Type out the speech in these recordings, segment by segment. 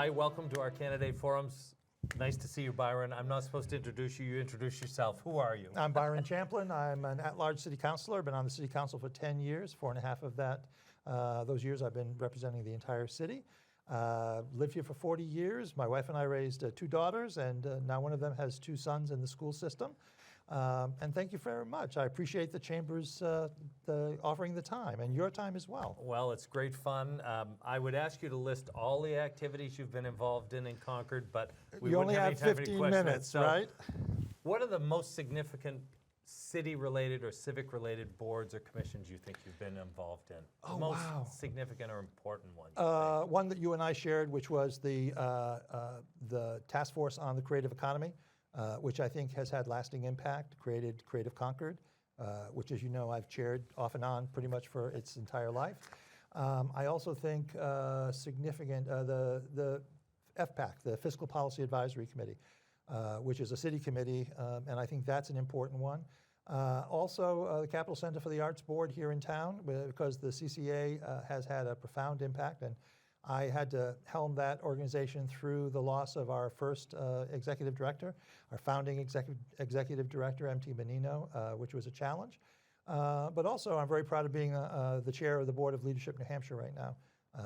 Hi, welcome to our candidate forums. Nice to see you, Byron. I'm not supposed to introduce you. You introduce yourself. Who are you? I'm Byron Champlin. I'm an at-large city councilor. Been on the city council for 10 years. 4.5 of those years I've been representing the entire city. Lived here for 40 years. My wife and I raised 2 daughters, and now one of them has 2 sons in the school system. And thank you very much. I appreciate the Chamber's offering the time, and your time as well. Well, it's great fun. I would ask you to list all the activities you've been involved in Concord, but we only wouldn't have have any time for any 15 questions. minutes, So right? what are the most significant city-related or civic-related boards or commissions you think you've been involved in? Oh, the most wow. significant or important ones? One that you and I shared, which was the task force on the creative economy, which I think has had lasting impact, created Creative Concord, which, as you know, I've chaired off and on pretty much for its entire life. I also think significant, the FPAC, the Fiscal Policy Advisory Committee, which is a city committee, and I think that's an important one. Also, the Capital Center for the Arts Board here in town, because the CCA has had a profound impact, and I had to helm that organization through the loss of our first executive director, our founding executive director, M.T. Menino, which was a challenge. But also, I'm very proud of being the chair of the Board of Leadership New Hampshire right now,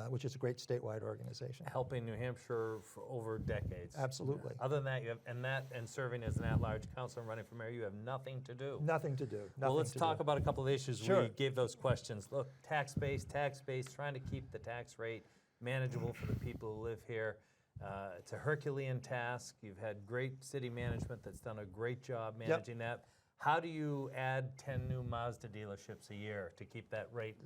which is a great statewide organization. Helping New Hampshire for over decades. Absolutely. Other than that, you have, and serving as an at-large councilor and running for mayor, you have nothing to do. Nothing to do. Well, let's talk about a couple of issues. Sure. We gave those questions. Look, tax base, trying to keep the tax rate manageable for the people who live here. It's a Herculean task. You've had great city management that's done a great job managing that. How do you add 10 new Mazda dealerships a year to keep that rate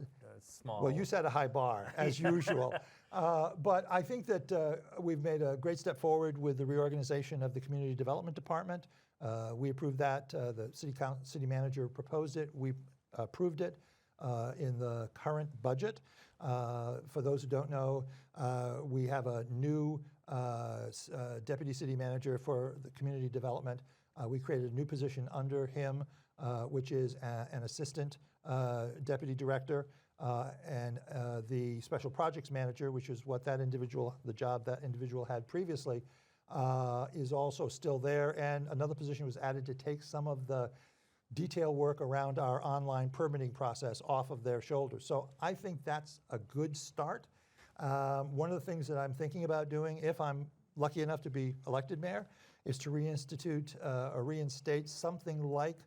small? Well, you set a high bar, as usual. But I think that we've made a great step forward with the reorganization of the Community Development Department. We approved that. The city manager proposed it. We approved it in the current budget. For those who don't know, we have a new deputy city manager for the community development. We created a new position under him, which is an assistant deputy director, and the special projects manager, which is what the job that individual had previously, is also still there. And another position was added to take some of the detail work around our online permitting process off of their shoulders. So I think that's a good start. One of the things that I'm thinking about doing, if I'm lucky enough to be elected mayor, is to reinstate something like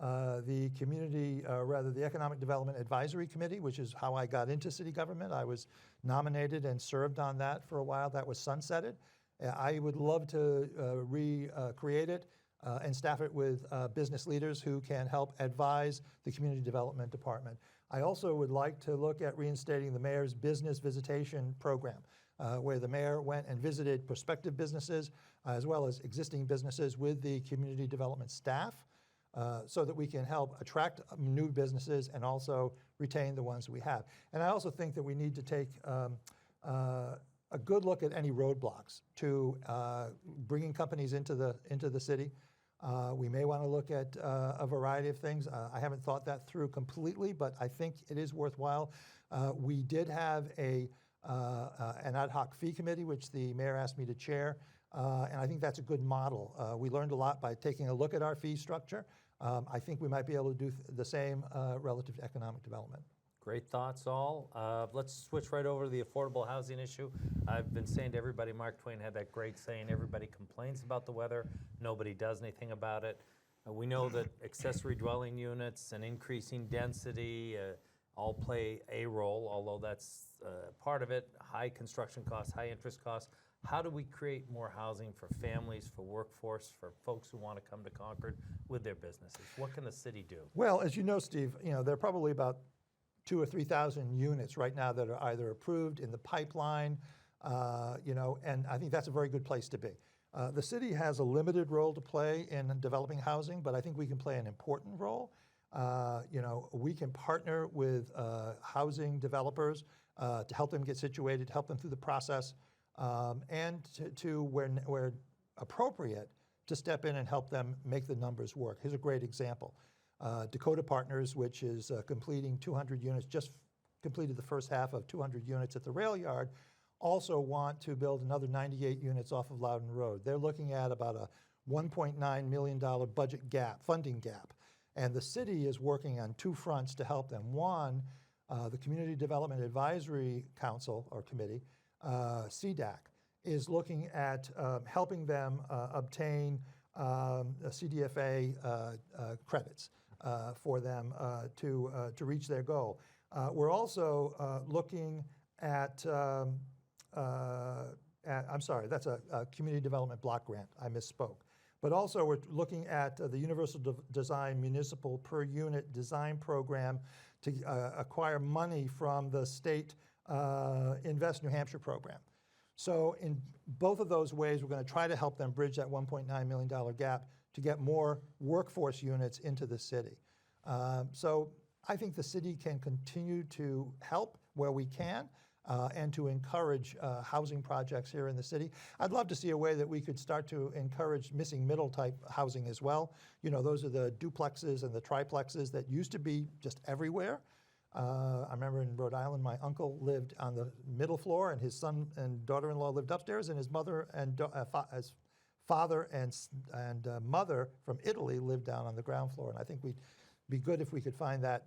the the Economic Development Advisory Committee, which is how I got into city government. I was nominated and served on that for a while. That was sunsetted. I would love to recreate it and staff it with business leaders who can help advise the Community Development Department. I also would like to look at reinstating the mayor's business visitation program, where the mayor went and visited prospective businesses as well as existing businesses with the community development staff, so that we can help attract new businesses and also retain the ones we have. And I also think that we need to take a good look at any roadblocks to bringing companies into the city. We may want to look at a variety of things. I haven't thought that through completely, but I think it is worthwhile. We did have an ad hoc fee committee, which the mayor asked me to chair, and I think that's a good model. We learned a lot by taking a look at our fee structure. I think we might be able to do the same relative to economic development. Great thoughts all. Let's switch right over to the affordable housing issue. I've been saying to everybody, Mark Twain had that great saying, everybody complains about the weather, nobody does anything about it. We know that accessory dwelling units and increasing density all play a role, although that's part of it, high construction costs, high interest costs. How do we create more housing for families, for workforce, for folks who want to come to Concord with their businesses? What can the city do? Well, as you know, Steve, there are probably about 2,000 or 3,000 units right now that are either approved in the pipeline, and I think that's a very good place to be. The city has a limited role to play in developing housing, but I think we can play an important role. We can partner with housing developers to help them get situated, help them through the process, and to where appropriate, to step in and help them make the numbers work. Here's a great example. Dakota Partners, which is completing 200 units, just completed the first half of 200 units at the rail yard, also want to build another 98 units off of Loudon Road. They're looking at about a $1.9 million budget gap, funding gap. And the city is working on two fronts to help them. One, the Community Development Advisory Council or Committee, CDAC, is looking at helping them obtain CDFA credits for them to reach their goal. We're also looking at, I'm sorry, that's a community development block grant, I misspoke. But also we're looking at the Universal Design Municipal Per Unit Design Program to acquire money from the state Invest New Hampshire program. So in both of those ways, we're going to try to help them bridge that $1.9 million gap to get more workforce units into the city. So I think the city can continue to help where we can and to encourage housing projects here in the city. I'd love to see a way that we could start to encourage missing middle type housing as well. You know, those are the duplexes and the triplexes that used to be just everywhere. I remember in Rhode Island, my uncle lived on the middle floor, and his son and daughter-in-law lived upstairs, and his mother and his father and mother from Italy lived down on the ground floor. And I think we'd be good if we could find that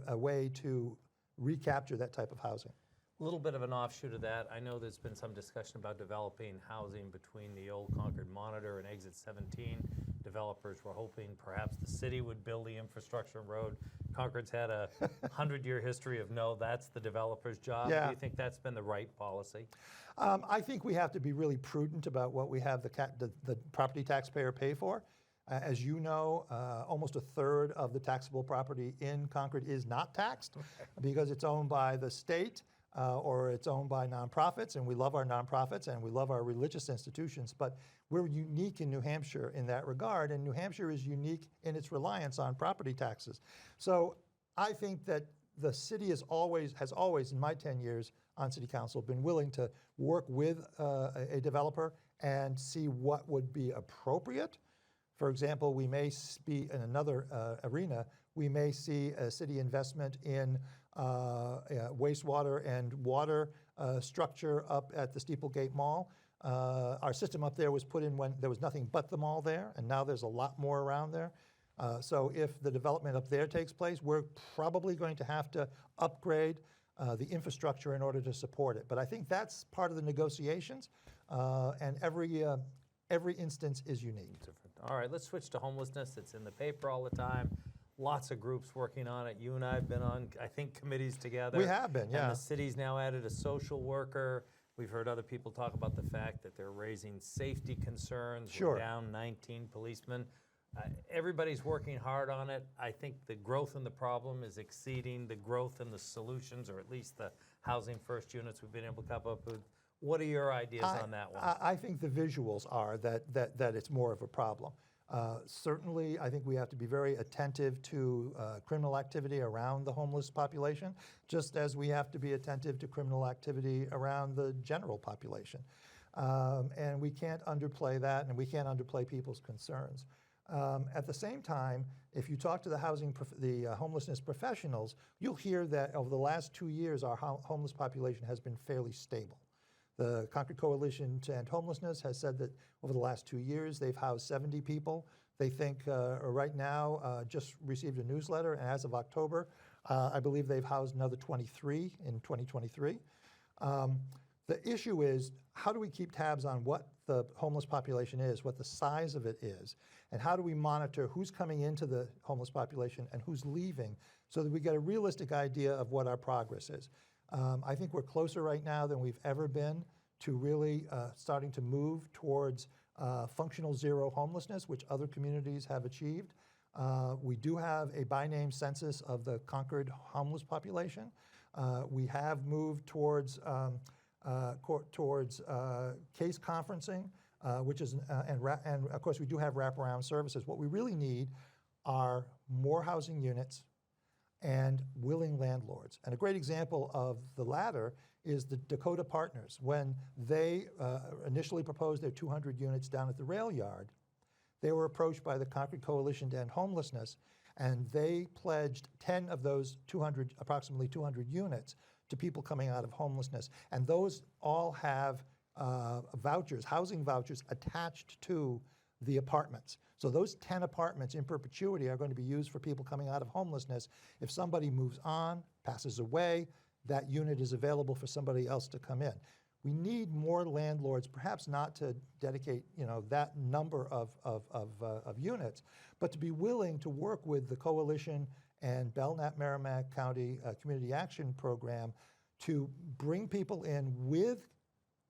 a way to recapture that type of housing. A little bit of an offshoot of that, I know there's been some discussion about developing housing between the old Concord Monitor and Exit 17. Developers were hoping perhaps the city would build the infrastructure and road. Concord's had a 100-year history of no, that's the developer's job. Yeah. Do you think that's been the right policy? I think we have to be really prudent about what we have the property taxpayer pay for. As you know, almost a third of the taxable property in Concord is not taxed because it's owned by the state or it's owned by nonprofits, and we love our nonprofits and we love our religious institutions, but we're unique in New Hampshire in that regard, and New Hampshire is unique in its reliance on property taxes. So I think that the city has always, in my 10 years on city council, been willing to work with a developer and see what would be appropriate. For example, we may be in another arena, we may see a city investment in wastewater and water structure up at the Steeplegate Mall. Our system up there was put in when there was nothing but the mall there, and now there's a lot more around there. So if the development up there takes place, we're probably going to have to upgrade the infrastructure in order to support it. But I think that's part of the negotiations, and every instance is unique. All right, let's switch to homelessness. It's in the paper all the time. Lots of groups working on it. You and I have been on, I think, committees together. We have been, yeah. And the city's now added a social worker. We've heard other people talk about the fact that they're raising safety concerns. Sure. We're down 19 policemen. Everybody's working hard on it. I think the growth in the problem is exceeding the growth in the solutions, or at least the housing first units we've been able to come up with. What are your ideas on that one? I think the visuals are that it's more of a problem. Certainly, I think we have to be very attentive to criminal activity around the homeless population, just as we have to be attentive to criminal activity around the general population. And we can't underplay that, and we can't underplay people's concerns. At the same time, if you talk to the homelessness professionals, you'll hear that over the last 2 years, our homeless population has been fairly stable. The Concord Coalition to End Homelessness has said that over the last 2 years, they've housed 70 people. They think right now, just received a newsletter, and as of October, I believe they've housed another 23 in 2023. The issue is, how do we keep tabs on what the homeless population is, what the size of it is, and how do we monitor who's coming into the homeless population and who's leaving so that we get a realistic idea of what our progress is. I think we're closer right now than we've ever been to really starting to move towards functional zero homelessness, which other communities have achieved. We do have a by-name census of the Concord homeless population. We have moved towards case conferencing, which is, and of course we do have wraparound services. What we really need are more housing units and willing landlords. And a great example of the latter is the Dakota Partners. When they initially proposed their 200 units down at the rail yard, they were approached by the Concord Coalition to End Homelessness, and they pledged 10 of those approximately 200 units to people coming out of homelessness. And those all have vouchers, housing vouchers attached to the apartments. So those 10 apartments in perpetuity are going to be used for people coming out of homelessness. If somebody moves on, passes away, that unit is available for somebody else to come in. We need more landlords, perhaps not to dedicate, that number of units, but to be willing to work with the coalition and Belknap-Merrimack County Community Action Program to bring people in with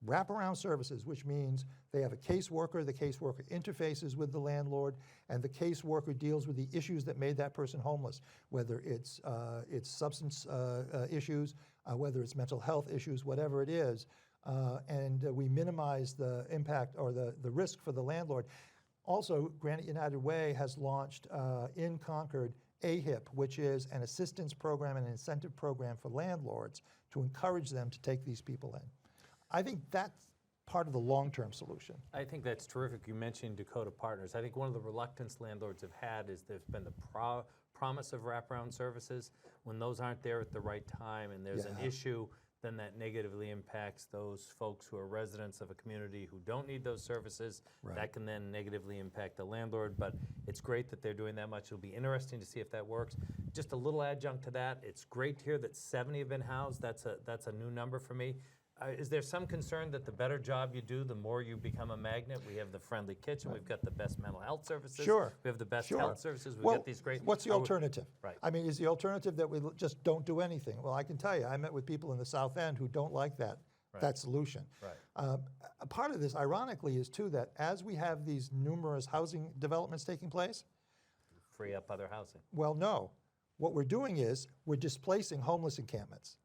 wraparound services, which means they have a caseworker, the caseworker interfaces with the landlord, and the caseworker deals with the issues that made that person homeless, whether it's substance issues, whether it's mental health issues, whatever it is, and we minimize the impact or the risk for the landlord. Also, Granite United Way has launched in Concord AHIP, which is an assistance program and an incentive program for landlords to encourage them to take these people in. I think that's part of the long-term solution. I think that's terrific. You mentioned Dakota Partners. I think one of the reluctance landlords have had is there's been the promise of wraparound services. When those aren't there at the right time and there's an issue, then that negatively impacts those folks who are residents of a community who don't need those services. Right. That can then negatively impact the landlord, but it's great that they're doing that much. It'll be interesting to see if that works. Just a little adjunct to that, it's great to hear that 70 have been housed. That's a new number for me. Is there some concern that the better job you do, the more you become a magnet? We have the friendly kitchen, we've got the best mental health services. Sure. We have the best Sure. health services, we've Well, got these great... what's the alternative? Right. I mean, is the alternative that we just don't do anything? Well, I can tell you, I met with people in the South End who don't like that solution. Right. A part of this, ironically, is too that as we have these numerous housing developments taking place, Free up other housing. well, no. What we're doing is we're displacing homeless encampments.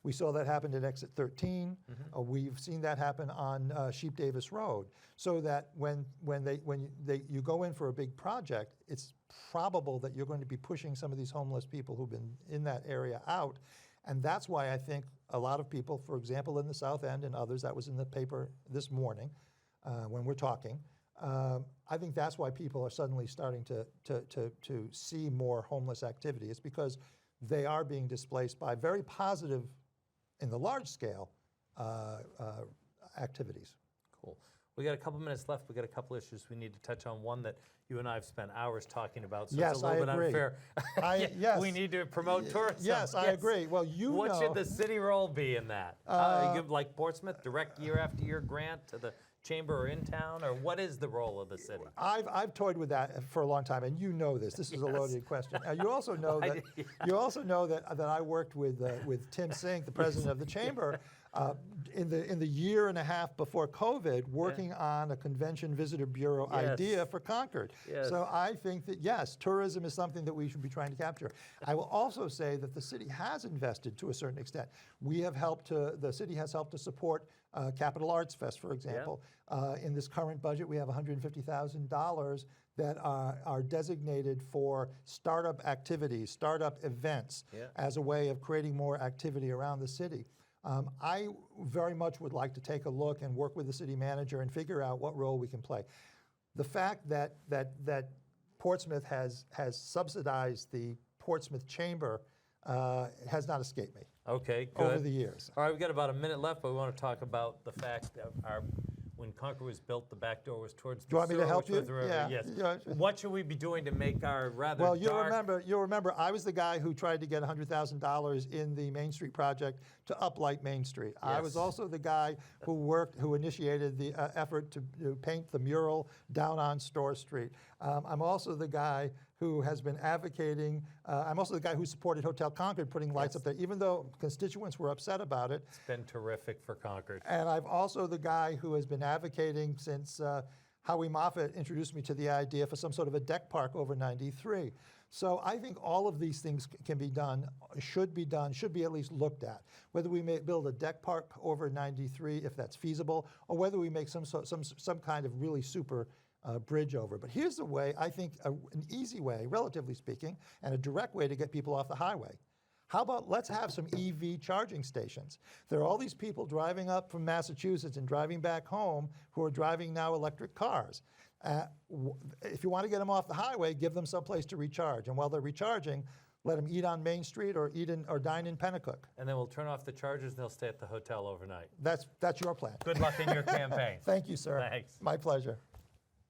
We saw that happen at Exit 13. We've seen that happen on Sheep Davis Road. So that when you go in for a big project, it's probable that you're going to be pushing some of these homeless people who've been in that area out. And that's why I think a lot of people, for example, in the South End and others, that was in the paper this morning when we're talking, I think that's why people are suddenly starting to see more homeless activity. It's because they are being displaced by very positive, in the large scale, activities. Cool. We got a couple minutes left. We got a couple issues we need to touch on. One that you and I have spent hours talking about, so Yes, it's a little I bit agree. unfair. Yes. We need to promote tourism. Yes, I agree. Well, What should the city role be in that? You give, like Portsmouth, direct year after year grant to the chamber or in town, or what is the role of the city? I've toyed with that for a long time, and you know this. This is a loaded question. You also know that I worked with Tim Sink, the president of the chamber, in the year and a half before COVID, working on a convention visitor bureau idea for Concord. Yes. So I think that yes, tourism is something that we should be trying to capture. I will also say that the city has invested to a certain extent. The city has helped to support Capital Arts Fest, for example. In this current budget, we have $150,000 that are designated for startup activities, startup events, as a way of creating more activity around the city. I very much would like to take a look and work with the city manager and figure out what role we can play. The fact that Portsmouth has subsidized the Portsmouth Chamber has not escaped me. Okay, good. Over the years. All right, we've got about a minute left, but we want to talk about the fact that when Concord was built, the back door was towards the Do you want me to sewer, help which was you? the river. Yeah. Yes. Yeah. What should we be doing to make our rather Well, dark... you'll remember I was the guy who tried to get $100,000 in the Main Street project to uplight Main Street. I was Yes. also the guy who initiated the effort to paint the mural down on Store Street. I'm also the guy who has been advocating, I'm also the guy who supported Hotel Concord putting lights up there, even though constituents were upset about it. It's been terrific for Concord. And I'm also the guy who has been advocating since Howie Moffett introduced me to the idea for some sort of a deck park over 93. So I think all of these things can be done, should be at least looked at. Whether we may build a deck park over 93, if that's feasible, or whether we make some kind of really super bridge over. But here's the way, I think, an easy way, relatively speaking, and a direct way to get people off the highway. How about let's have some EV charging stations? There are all these people driving up from Massachusetts and driving back home who are driving now electric cars. If you want to get them off the highway, give them someplace to recharge. And while they're recharging, let them eat on Main Street or or dine in Pennacook. And then we'll turn off the chargers and they'll stay at the hotel overnight. That's your plan. Good luck in your campaign. Thank you, sir. Thanks. My pleasure.